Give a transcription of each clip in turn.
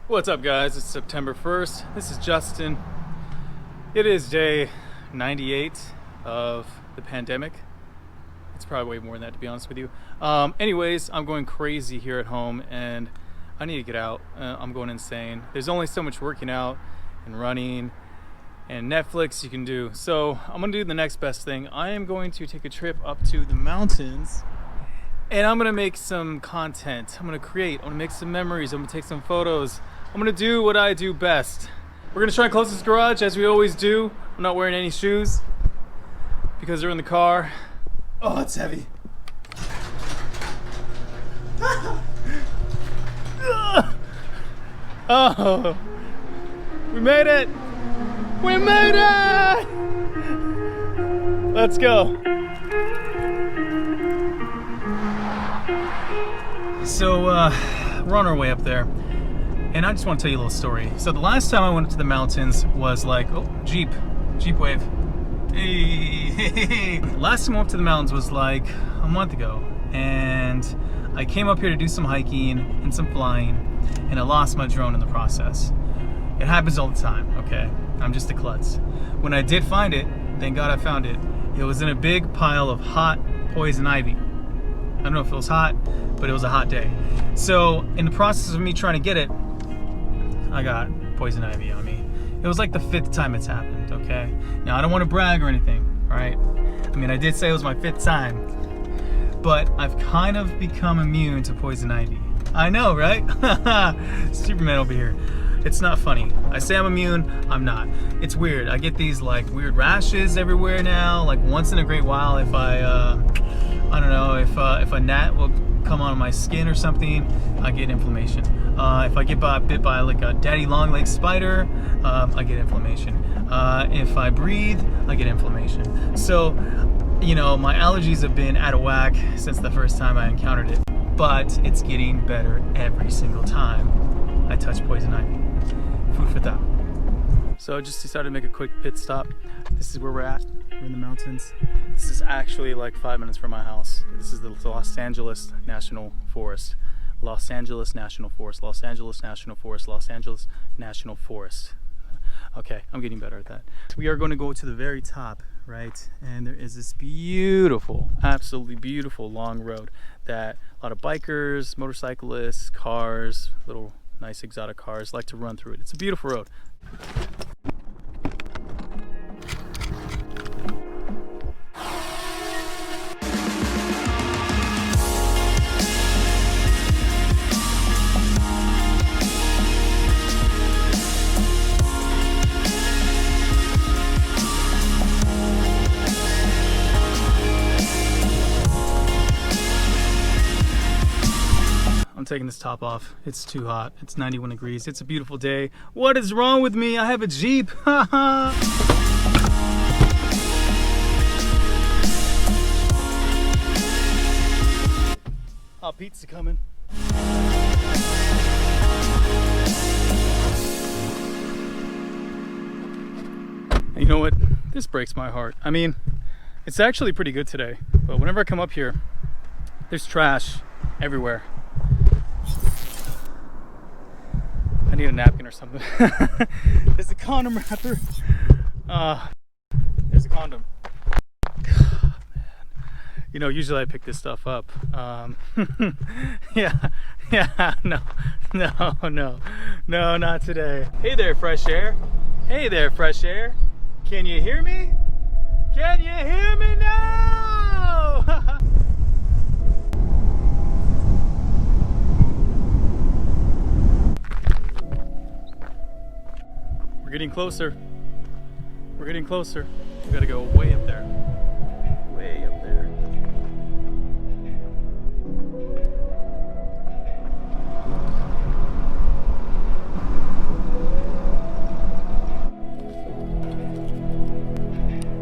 What's up, guys? It's September 1st. This is Justin. It is day 98 of the pandemic. It's probably way more than that, to be honest with you. Anyways, I'm going crazy here at home and I need to get out. I'm going insane. There's only so much working out and running and Netflix you can do. So I'm gonna do the next best thing. I am going to take a trip up to the mountains and I'm gonna make some content. I'm gonna make some memories. I'm gonna take some photos. I'm gonna do what I do best. We're gonna try and close this garage as we always do. I'm not wearing any shoes because they're in the car. Oh, it's heavy. Oh, we made it. We made it! Let's go. So, we're on our way up there, and I just want to tell you a little story. So the last time I went up to the mountains was like, oh, Jeep wave. Hey. Last time I went up to the mountains was like a month ago, and I came up here to do some hiking and some flying, and I lost my drone in the process. It happens all the time, okay? I'm just a klutz. When I did find it, thank God I found it, it was in a big pile of hot poison ivy. I don't know if it was hot, but it was a hot day. So in the process of me trying to get it, I got poison ivy on me. It was like the 5th time it's happened, okay? Now I don't want to brag or anything, all right? I mean, I did say it was my 5th time, but I've kind of become immune to poison ivy. I know, right? Superman over here. It's not funny. I say I'm immune, I'm not. It's weird. I get these like weird rashes everywhere now. Like once in a great while, if I don't know, if a gnat will come on my skin or something, I get inflammation. If I get bit by like a daddy long leg spider, I get inflammation. If I breathe, I get inflammation. So, you know, my allergies have been out of whack since the first time I encountered it. But it's getting better every single time I touch poison ivy. Food for thought. So I just decided to make a quick pit stop. This is where we're at. We're in the mountains. This is actually like 5 minutes from my house. This is the Los Angeles National Forest. Los Angeles National Forest. Los Angeles National Forest. Los Angeles National Forest. Okay, I'm getting better at that. We are going to go to the very top, right? And there is this beautiful, absolutely beautiful long road that a lot of bikers, motorcyclists, cars, little nice exotic cars like to run through it. It's a beautiful road. I'm taking this top off. It's too hot. It's 91 degrees. It's a beautiful day. What is wrong with me? I have a Jeep. Oh, pizza coming. You know what? This breaks my heart. I mean, it's actually pretty good today, but whenever I come up here, there's trash everywhere. I need a napkin or something. There's a condom wrapper. There's a condom. Man. You know, usually I pick this stuff up. Yeah, no, not today. Hey there, fresh air. Hey there, fresh air. Can you hear me? Can you hear me now? We're getting closer. We're getting closer. We gotta go way up there. Way up there.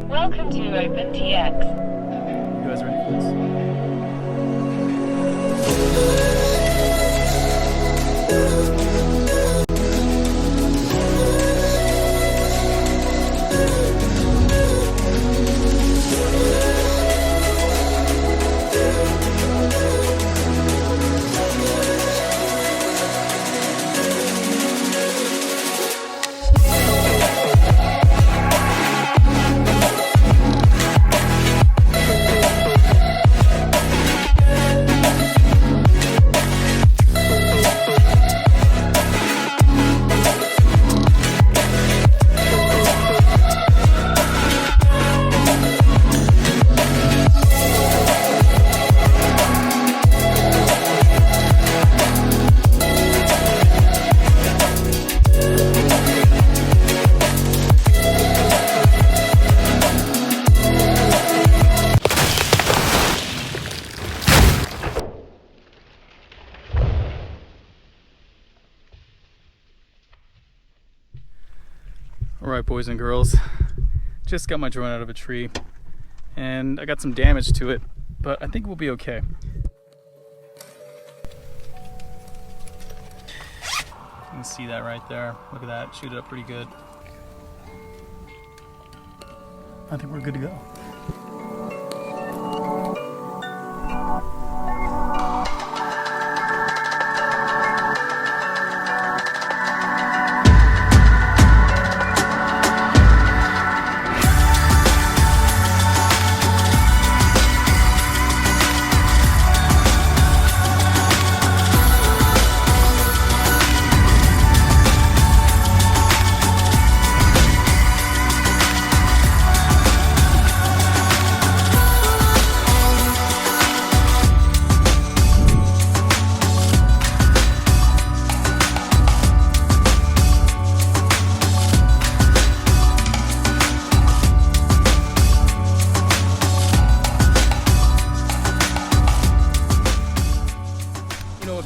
Welcome to OpenTX. You guys ready for this? Alright, boys and girls, just got my drone out of a tree and I got some damage to it, but I think we'll be okay. You can see that right there. Look at that, shoot it up pretty good. I think we're good to go.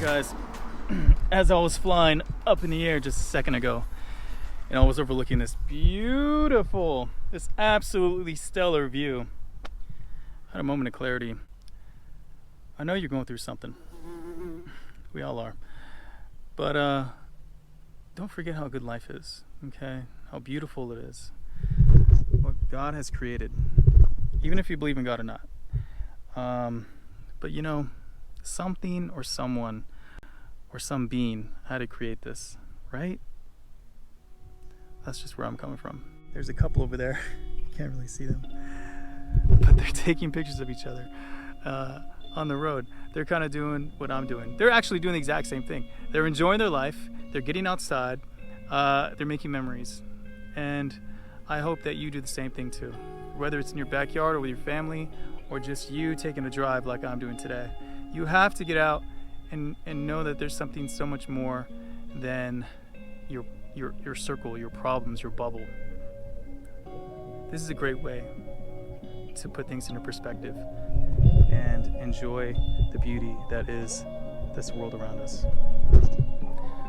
Guys, as I was flying up in the air just a second ago, and I was overlooking this beautiful, this absolutely stellar view, I had a moment of clarity. I know you're going through something. We all are. But don't forget how good life is, okay? How beautiful it is. What God has created, even if you believe in God or not. But you know, something or someone or some being had to create this, right? That's just where I'm coming from. There's a couple over there. You can't really see them, but they're taking pictures of each other on the road. They're kind of doing what I'm doing. They're actually doing the exact same thing. They're enjoying their life. They're getting outside. They're making memories. And I hope that you do the same thing too. Whether it's in your backyard or with your family, or just you taking a drive like I'm doing today. You have to get out and know that there's something so much more than your circle, your problems, your bubble. This is a great way to put things into perspective and enjoy the beauty that is this world around us.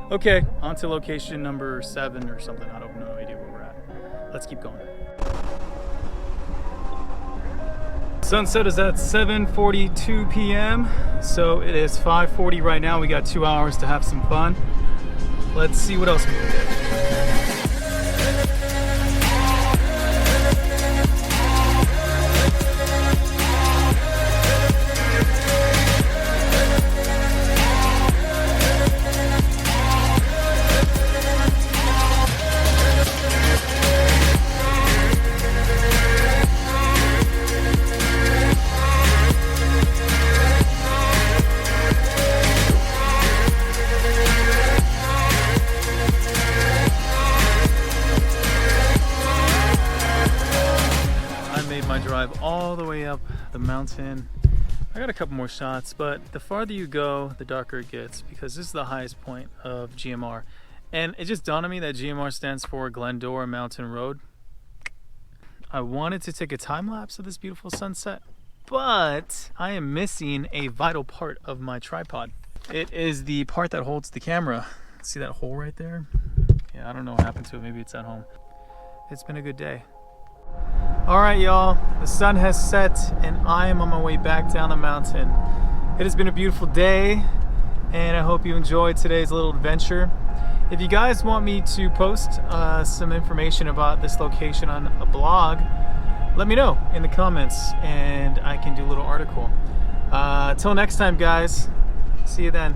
Okay, on to location number 7 or something. I don't know, no idea where we're at. Let's keep going. Sunset is at 7:42 p.m. So it is 5:40 right now. We got 2 hours to have some fun. Let's see what else we can get. Drive all the way up the mountain. I got a couple more shots, but the farther you go, the darker it gets, because this is the highest point of G.M.R. And it just dawned on me that G.M.R. stands for Glendora Mountain Road. I wanted to take a time lapse of this beautiful sunset, but I am missing a vital part of my tripod. It is the part that holds the camera. See that hole right there? Yeah, I don't know what happened to it. Maybe it's at home. It's been a good day. All right, y'all, the sun has set and I am on my way back down the mountain. It has been a beautiful day and I hope you enjoyed today's little adventure. If you guys want me to post some information about this location on a blog, let me know in the comments and I can do a little article. Till next time, guys. See you then.